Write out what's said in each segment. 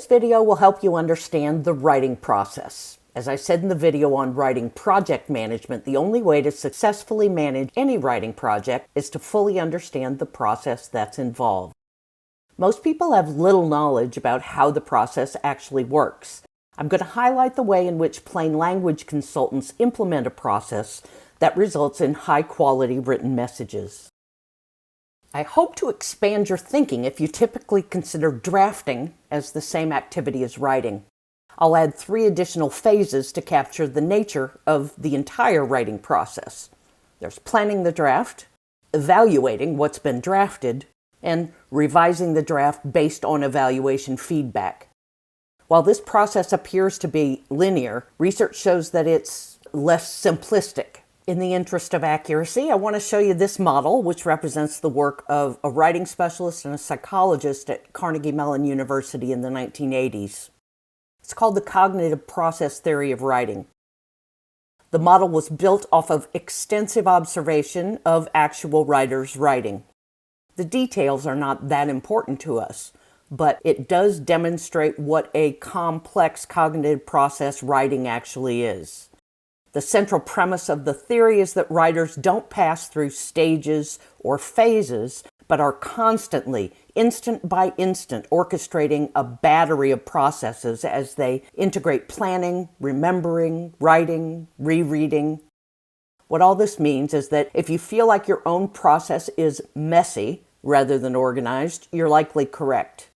video will help you understand the writing process. As I said in the video on writing project management, the only way to successfully manage any writing project is to fully understand the process that's involved. Most people have little knowledge about how the process actually works. I'm going to highlight the way in which plain language consultants implement a process that results in high-quality written messages. I hope to expand your thinking if you typically consider drafting as the same activity as writing. I'll add 3 additional phases to capture the nature of the entire writing process. There's planning the draft, evaluating what's been drafted, and revising the draft based on evaluation feedback. While this process appears to be linear, research shows that it's less simplistic. In the interest of accuracy, I want to show you this model, which represents the work of a writing specialist and a psychologist at Carnegie Mellon University in the 1980s. It's called the cognitive process theory of writing. The model was built off of extensive observation of actual writers' writing. The details are not that important to us, but it does demonstrate what a complex cognitive process writing actually is. The central premise of the theory is that writers don't pass through stages or phases, but are constantly, instant by instant, orchestrating a battery of processes as they integrate planning, remembering, writing, rereading. What all this means is that if you feel like your own process is messy rather than organized, you're likely correct.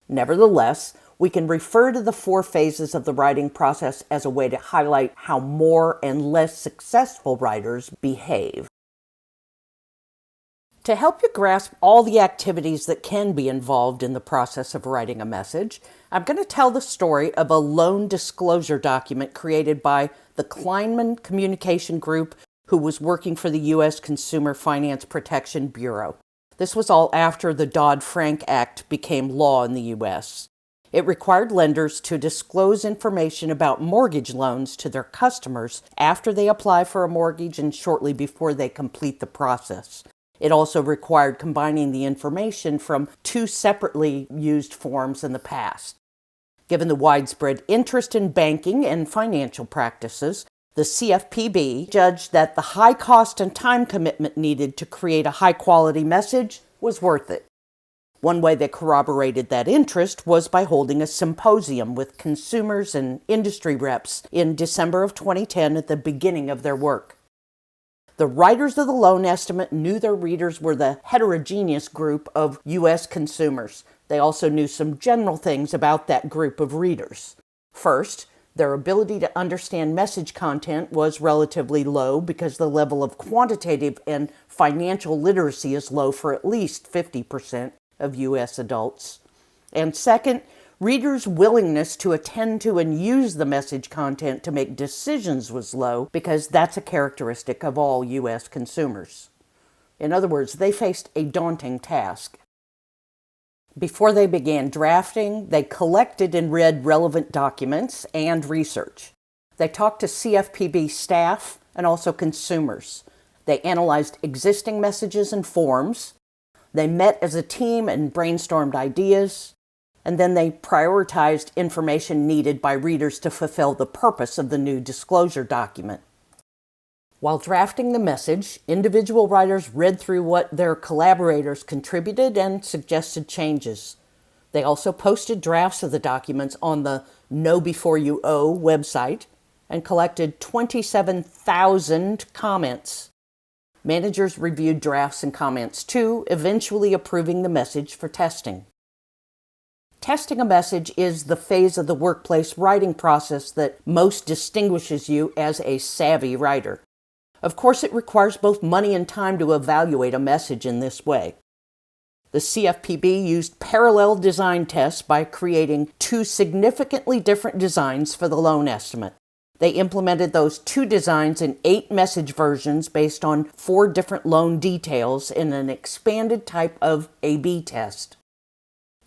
Nevertheless, we can refer to the 4 phases of the writing process as a way to highlight how more and less successful writers behave. To help you grasp all the activities that can be involved in the process of writing a message, I'm going to tell the story of a loan disclosure document created by the Kleinman Communication Group, who was working for the U.S. Consumer Finance Protection Bureau. This was all after the Dodd-Frank Act became law in the U.S. It required lenders to disclose information about mortgage loans to their customers after they apply for a mortgage and shortly before they complete the process. It also required combining the information from 2 separately used forms in the past. Given the widespread interest in banking and financial practices, the CFPB judged that the high cost and time commitment needed to create a high-quality message was worth it. One way they corroborated that interest was by holding a symposium with consumers and industry reps in December of 2010 at the beginning of their work. The writers of the loan estimate knew their readers were the heterogeneous group of U.S. consumers. They also knew some general things about that group of readers. First, their ability to understand message content was relatively low because the level of quantitative and financial literacy is low for at least 50% of U.S. adults. And second, readers' willingness to attend to and use the message content to make decisions was low because that's a characteristic of all U.S. consumers. In other words, they faced a daunting task. Before they began drafting, they collected and read relevant documents and research. They talked to CFPB staff and also consumers. They analyzed existing messages and forms. They met as a team and brainstormed ideas. And then they prioritized information needed by readers to fulfill the purpose of the new disclosure document. While drafting the message, individual writers read through what their collaborators contributed and suggested changes. They also posted drafts of the documents on the Know Before You Owe website and collected 27,000 comments. Managers reviewed drafts and comments too, eventually approving the message for testing. Testing a message is the phase of the workplace writing process that most distinguishes you as a savvy writer. Of course, it requires both money and time to evaluate a message in this way. The CFPB used parallel design tests by creating 2 significantly different designs for the loan estimate. They implemented those 2 designs in 8 message versions based on 4 different loan details in an expanded type of A/B test.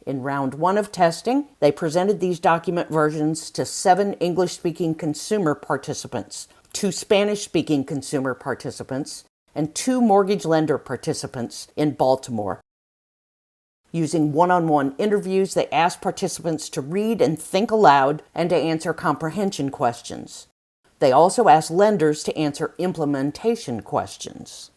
In round 1 of testing, they presented these document versions to 7 English-speaking consumer participants, 2 Spanish-speaking consumer participants, and 2 mortgage lender participants in Baltimore. Using one-on-one interviews, they ask participants to read and think aloud and to answer comprehension questions. They also ask lenders to answer implementation questions.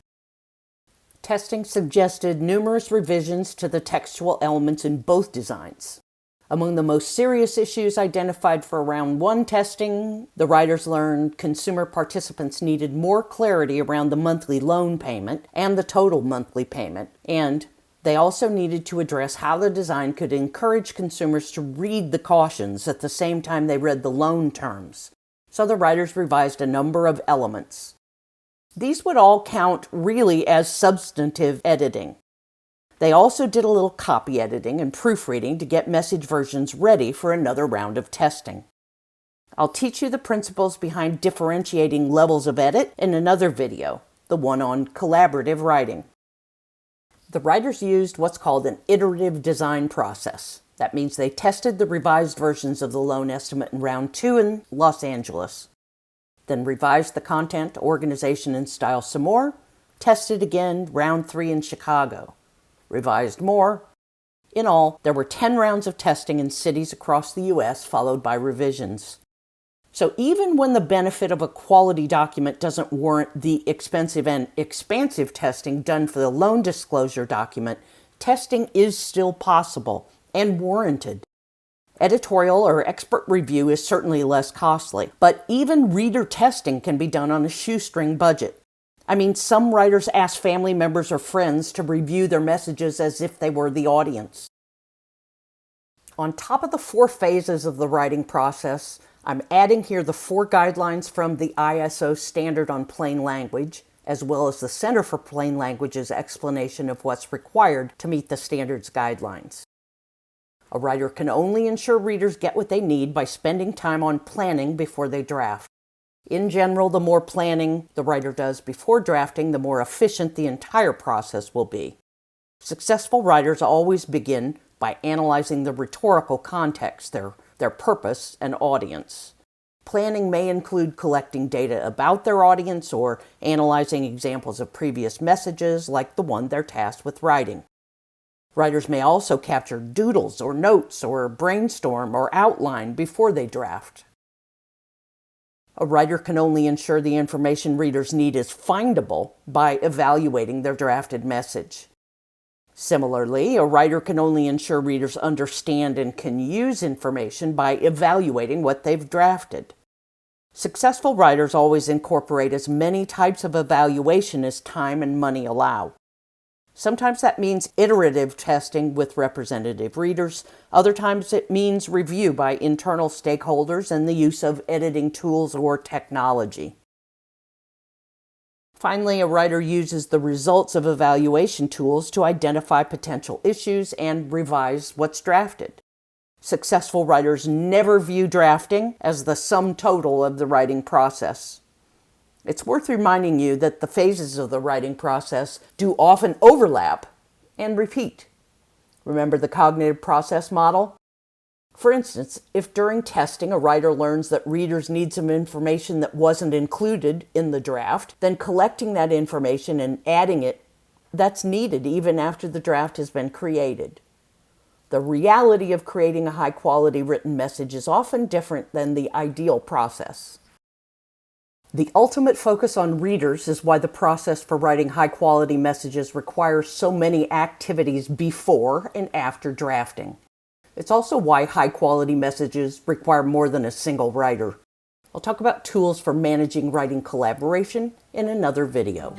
Testing suggested numerous revisions to the textual elements in both designs. Among the most serious issues identified for round 1 testing, the writers learned consumer participants needed more clarity around the monthly loan payment and the total monthly payment, and they also needed to address how the design could encourage consumers to read the cautions at the same time they read the loan terms. So the writers revised a number of elements. These would all count really as substantive editing. They also did a little copy editing and proofreading to get message versions ready for another round of testing. I'll teach you the principles behind differentiating levels of edit in another video, the one on collaborative writing. The writers used what's called an iterative design process. That means they tested the revised versions of the loan estimate in round 2 in Los Angeles, then revised the content, organization, and style some more, tested again round 3 in Chicago, revised more. In all, there were 10 rounds of testing in cities across the U.S., followed by revisions. So even when the benefit of a quality document doesn't warrant the expensive and expansive testing done for the loan disclosure document, testing is still possible and warranted. Editorial or expert review is certainly less costly, but even reader testing can be done on a shoestring budget. I mean, some writers ask family members or friends to review their messages as if they were the audience. On top of the 4 phases of the writing process, I'm adding here the 4 guidelines from the ISO Standard on Plain Language, as well as the Center for Plain Language's explanation of what's required to meet the standard's guidelines. A writer can only ensure readers get what they need by spending time on planning before they draft. In general, the more planning the writer does before drafting, the more efficient the entire process will be. Successful writers always begin by analyzing the rhetorical context, their purpose and audience. Planning may include collecting data about their audience or analyzing examples of previous messages like the one they're tasked with writing. Writers may also capture doodles or notes or brainstorm or outline before they draft. A writer can only ensure the information readers need is findable by evaluating their drafted message. Similarly, a writer can only ensure readers understand and can use information by evaluating what they've drafted. Successful writers always incorporate as many types of evaluation as time and money allow. Sometimes that means iterative testing with representative readers. Other times it means review by internal stakeholders and the use of editing tools or technology. Finally, a writer uses the results of evaluation tools to identify potential issues and revise what's drafted. Successful writers never view drafting as the sum total of the writing process. It's worth reminding you that the phases of the writing process do often overlap and repeat. Remember the cognitive process model? For instance, if during testing a writer learns that readers need some information that wasn't included in the draft, then collecting that information and adding it, that's needed even after the draft has been created. The reality of creating a high-quality written message is often different than the ideal process. The ultimate focus on readers is why the process for writing high-quality messages requires so many activities before and after drafting. It's also why high-quality messages require more than a single writer. I'll talk about tools for managing writing collaboration in another video.